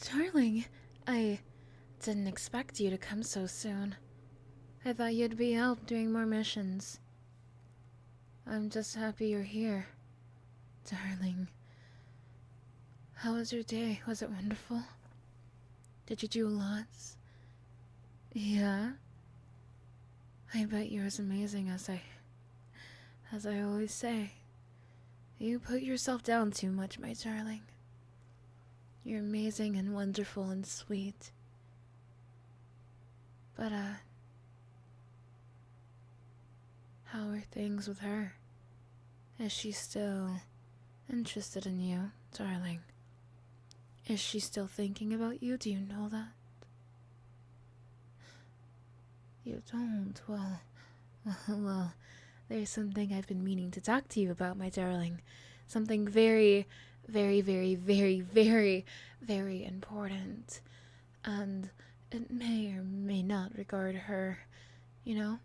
Darling, I didn't expect you to come so soon. I thought you'd be out doing more missions. I'm just happy you're here. Darling. How was your day? Was it wonderful? Did you do lots? Yeah? I bet you're as amazing as I always say. You put yourself down too much, my darling. You're amazing and wonderful and sweet. But, how are things with her? Is she still interested in you, darling? Is she still thinking about you? Do you know that? You don't? Well, there's something I've been meaning to talk to you about, my darling. Something very, very, very, very, very, very important. And it may or may not regard her, you know?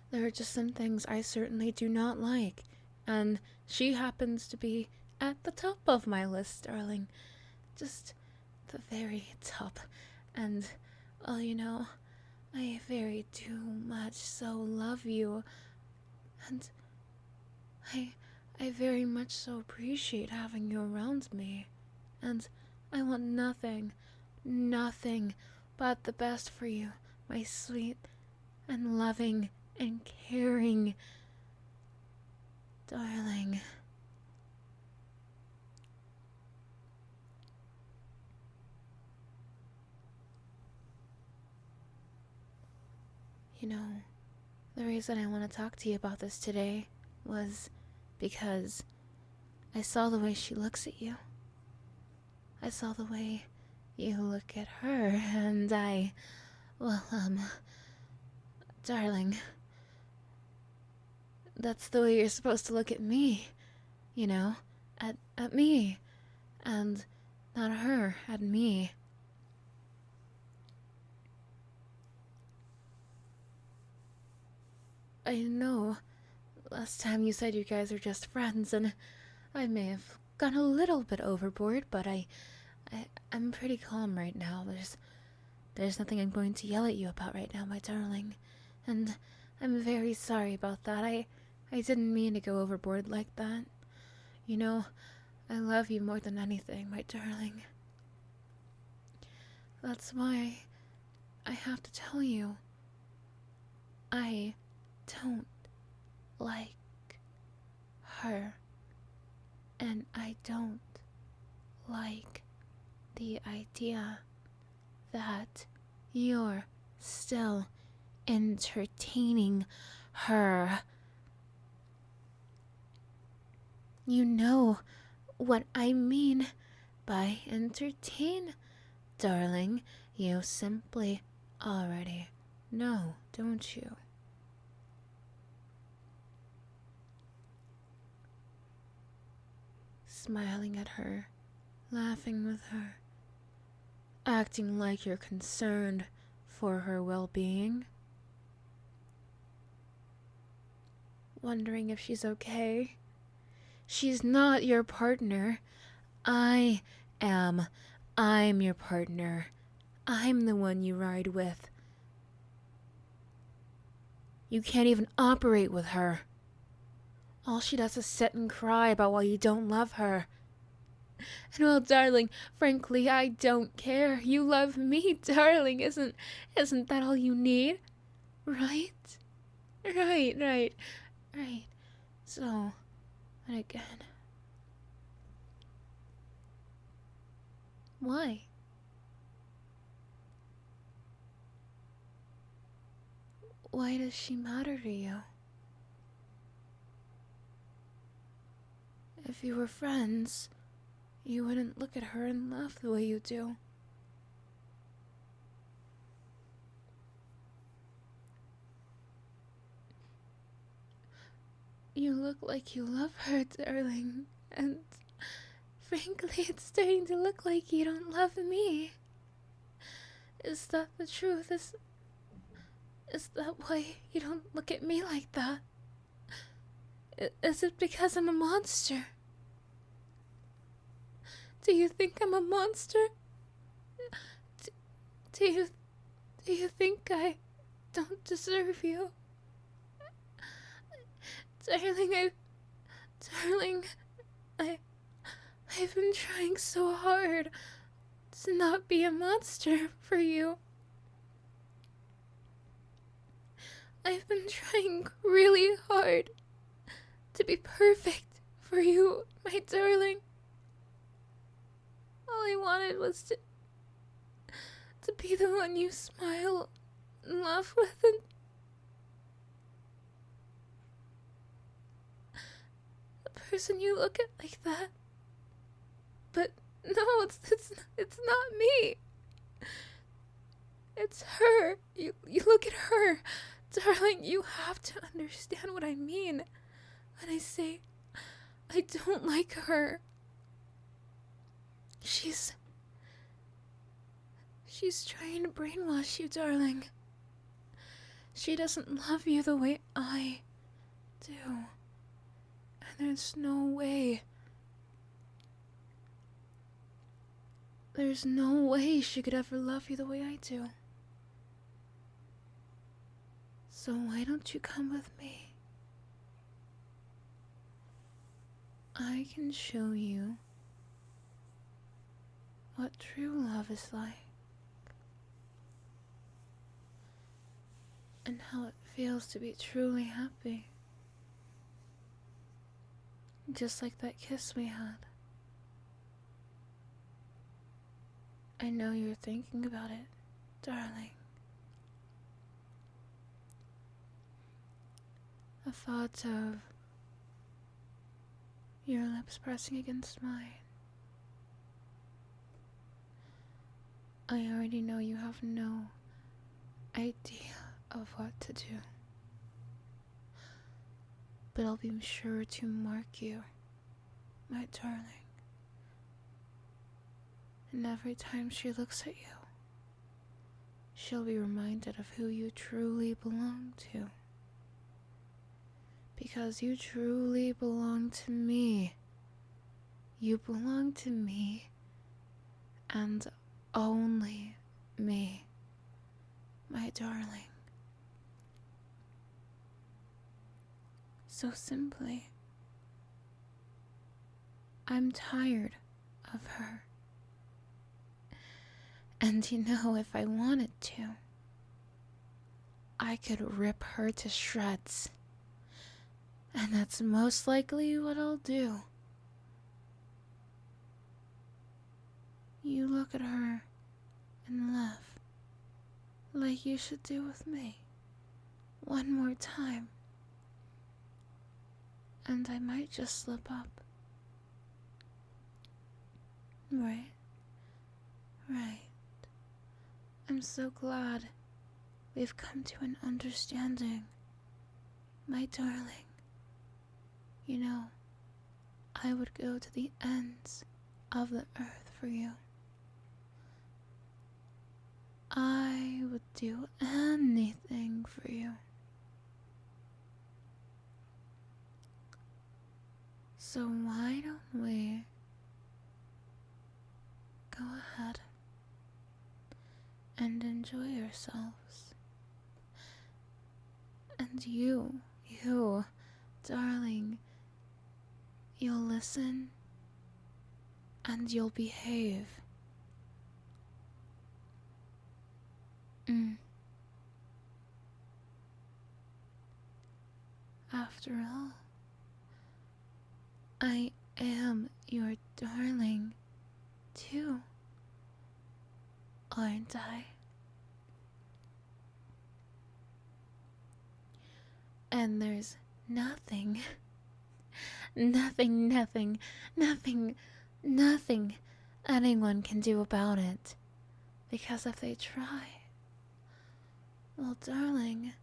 There are just some things I certainly do not like, and she happens to be at the top of my list, darling. Just the very top. And, well, you know, I very too much so love you, and I very much so appreciate having you around me, and I want nothing but the best for you, my sweet and loving and caring darling. You know, the reason I want to talk to you about this today was because I saw the way she looks at you. I saw the way you look at her, and darling, that's the way you're supposed to look at me, you know, at me, and not her, at me. I know, last time you said you guys are just friends, and I may have gone a little bit overboard, but I'm pretty calm right now. There's nothing I'm going to yell at you about right now, my darling. And I'm very sorry about that. I didn't mean to go overboard like that. You know, I love you more than anything, my darling. That's why I have to tell you, I don't like her. And I don't like the idea that you're still entertaining her. You know what I mean by entertain, darling. You simply already know, don't you? Smiling at her, laughing with her, acting like you're concerned for her well-being, wondering if she's okay. She's not your partner. I am. I'm your partner. I'm the one you ride with. You can't even operate with her. All she does is sit and cry about why you don't love her. And well, darling, frankly, I don't care. You love me, darling. Isn't that all you need? Right? Right. So, and again. Why? Why does she matter to you? If you were friends, you wouldn't look at her and laugh the way you do. You look like you love her, darling, and frankly, it's starting to look like you don't love me. Is that the truth? Is that why you don't look at me like that? Is it because I'm a monster? Do you think I'm a monster? Do you think I don't deserve you? Darling, I've been trying so hard to not be a monster for you. I've been trying really hard to be perfect for you, my darling. All I wanted was to be the one you smile and laugh with, and the person you look at like that. But no, it's not me. It's her. You look at her. Darling, you have to understand what I mean when I say I don't like her. She's trying to brainwash you, darling. She doesn't love you the way I do. And there's no way she could ever love you the way I do. So why don't you come with me? I can show you what true love is like, and how it feels to be truly happy. Just like that kiss we had. I know you're thinking about it, darling. The thought of your lips pressing against mine. I already know you have no idea of what to do. But I'll be sure to mark you, my darling. And every time she looks at you, she'll be reminded of who you truly belong to. Because you truly belong to me. You belong to me, and only me, my darling. So simply, I'm tired of her. And you know, if I wanted to, I could rip her to shreds. And that's most likely what I'll do. You look at her and laugh, like you should do with me, one more time. And I might just slip up. Right. I'm so glad we've come to an understanding, my darling. You know, I would go to the ends of the earth for you. I would do anything for you. So why don't we go ahead and enjoy yourselves? And you, darling, you'll listen and you'll behave. After all, I am your darling, too, aren't I? And there's nothing anyone can do about it. Because if they try, well, darling,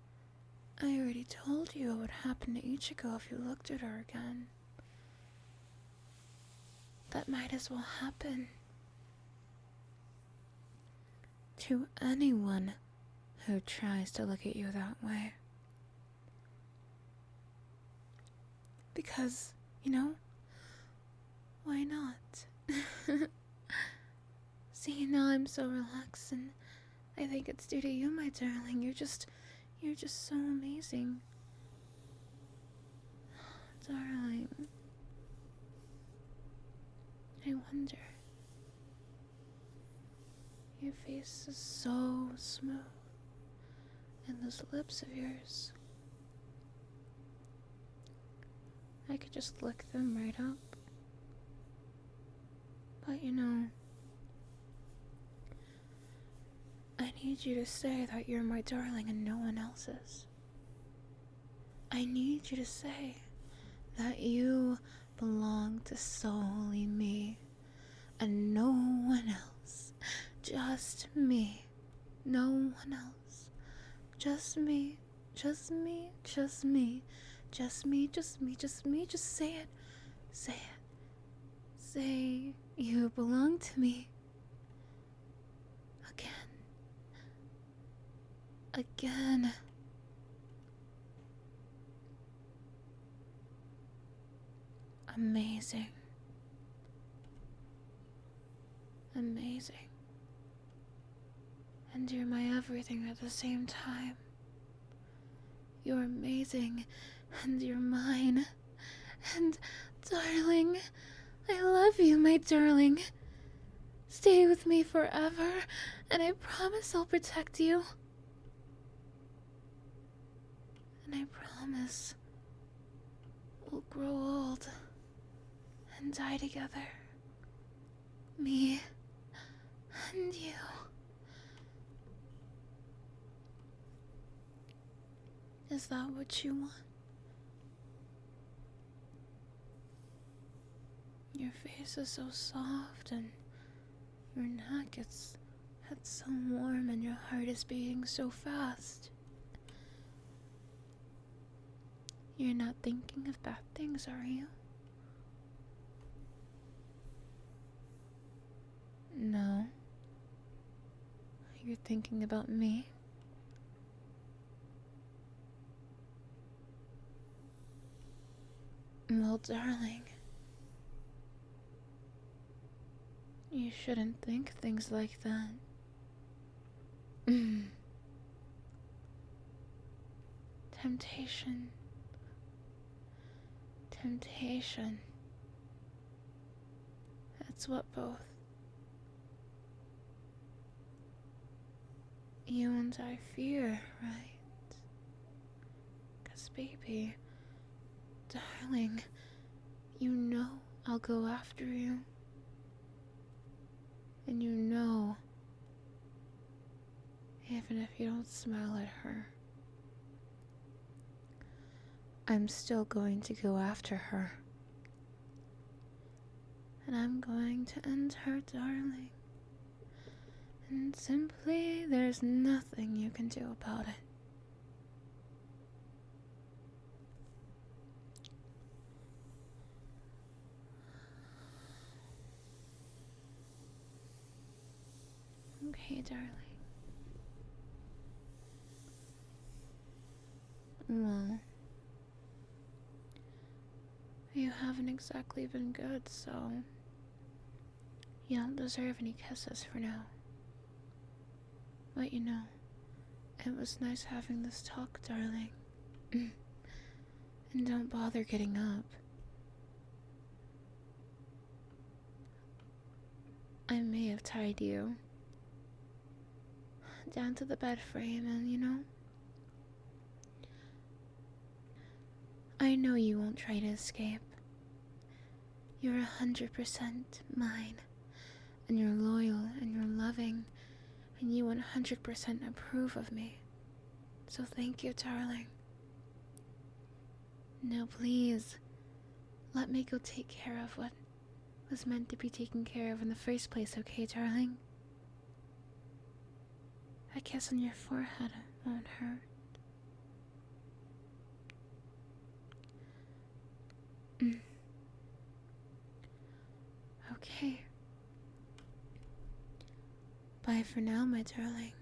I already told you what would happen to Ichigo if you looked at her again. That might as well happen to anyone who tries to look at you that way. Because, you know, why not? now I'm so relaxed, and I think it's due to you, my darling. You're just so amazing. Darling, I wonder. Your face is so smooth, and those lips of yours, I could just lick them right up. But you know, I need you to say that you're my darling and no one else's. I need you to say that you belong to solely me and no one else. Just me. No one else. Just me. Just me. Just me. Just me. Just me. Just me. Just say it. Say it. Say you belong to me. Again. Amazing. Amazing. And you're my everything at the same time. You're amazing, and you're mine. And, darling, I love you, my darling. Stay with me forever, and I promise I'll protect you. And I promise we'll grow old and die together. Me and you. Is that what you want? Your face is so soft, and your neck, it's so warm, and your heart is beating so fast. You're not thinking of bad things, are you? No. You're thinking about me? Well, darling, you shouldn't think things like that. Temptation. Temptation. That's what both you and I fear, right? 'Cause baby, darling, you know I'll go after you. And you know, even if you don't smile at her, I'm still going to go after her. And I'm going to end her, darling. And simply, there's nothing you can do about it. Okay, darling. Well, you haven't exactly been good, so you don't deserve any kisses for now. But you know, it was nice having this talk, darling. And don't bother getting up. I may have tied you down to the bed frame, and you know, I know you won't try to escape. You're 100% mine, and you're loyal, and you're loving, and you 100% approve of me. So thank you, darling. Now please, let me go take care of what was meant to be taken care of in the first place, okay, darling? A kiss on your forehead won't hurt. Okay. Bye for now, my darling.